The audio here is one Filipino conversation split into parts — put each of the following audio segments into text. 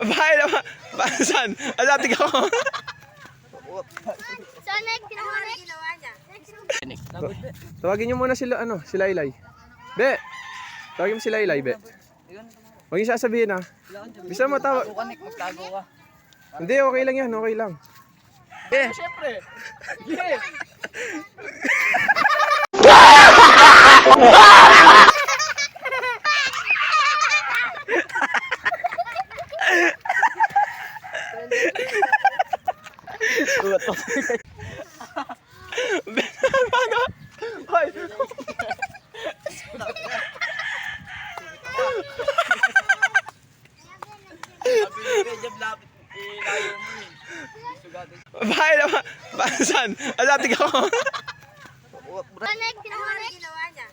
Bahay naman. Saan? Alatig ako. So, next, ginawa niya. Tawagin niyo muna sila, si Laylay. Be! Tawagin mo si Laylay, be. Huwag niyo sasabihin, ha. Bisa mo tawag. Hindi, okay lang yan, okay lang. Siyempre. Hoy! Bahay naman. Saan? Alatig ako. Ano ginawa niya?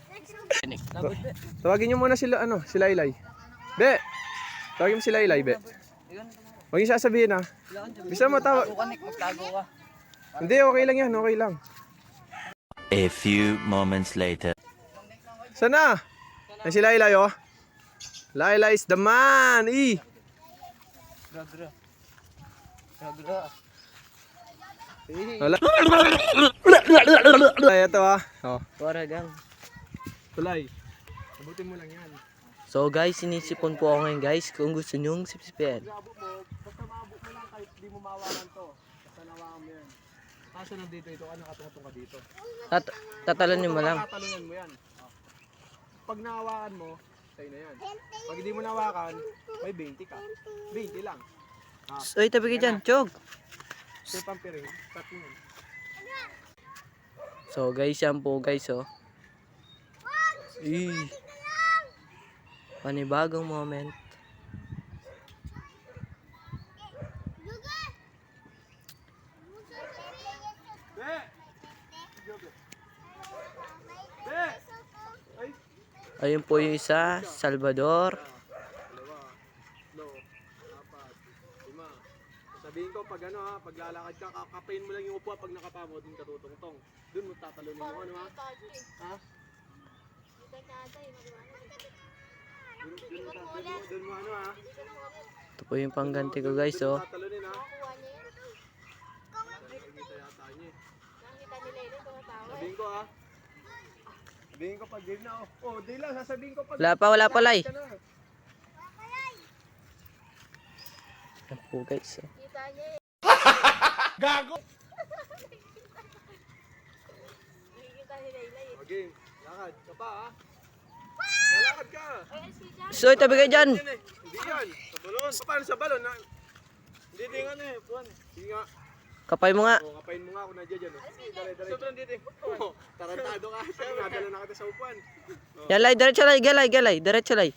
Tawagin niyo muna sila, si Laylay. Be! Tawagin mo si Laylay, be. Huwag niyo sasabihin, ha. Bisa mo tawag. Hindi, okay lang yan, okay lang. A few moments later. Sana? Ay, si Laylay, oh. Laylay is the man, Wala. Ay, ito, ha. Oh. Para gang. Tulay. Sabutin mo lang yan. So guys, sinisipon po ako ngayon guys kung gusto nyong sipsipin. Abot mo, basta maabot mo lang kahit di mo mawakan to. Basta nawakan mo yan. Kaso nandito ito, nakatungtong ka dito. Tatalanin mo lang. Tatalungan mo yan. Pag nahawakan mo, sa'yo na yan. Pag hindi mo nahawakan, may 20 ka. 20 lang. Uy, tabi ka dyan, Chog. Ito yung pampiring, cut mo yan. So guys, yan po guys, oh. Panibagong moment. Ayun po yung isa, Salvador. Sabihin ko pag pag lalakad ka, kakapain mo lang yung upuan pag nakapamo, dun ka tutungtong. Dun mo tatalunin mo, ha? Ha? Dun mo, ha? Ito po yung pangganti ko guys, oh. Tatalunin, ha? Nakikita yata niya, Sabihin ko, ha? Sabihin ko pag game na, oh. Di lang, sasabihin ko pag... Wala pa, Lay. Yan po guys, oh. Gago! Okay, lakad ka pa, ha? Lalakad ka! So, tabi ka dyan. Hindi yan, sa balon. Paano sa balon? Hindi nga puwan. Sige nga. Kapay mo nga. Kapain mo nga ako nandiyan dyan. Dali. Sobrang dito. Tarantado ka. Nadala na kita sa upuan. Yan, Lay. Diretso, Lay. Galay. Diretso, Lay.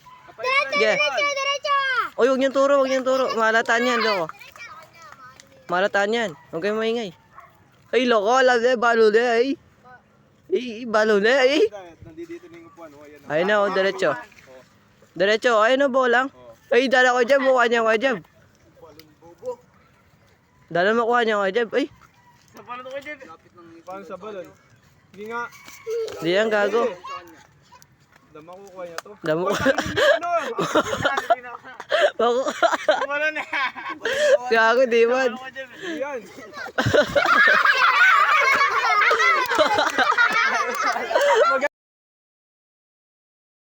Diretso! Uy, huwag niyong turo. Malataan yan, loko. Malataan yan. Huwag kayong maingay. Ay, loko. Balo na, eh. Balo na, eh. Nandito na yung upuan. Ayun na, oh. Diretso. Ayun na, bolang. Ay, dala ko dyan. Mukha niya ko dyan. Dala mo kuha niya ko dyan. Ay, Paano sa balon? Hindi nga. di yan, gago. Dama ko kuha niya to. Damo ko. Balon na. Gago, di man. Yan.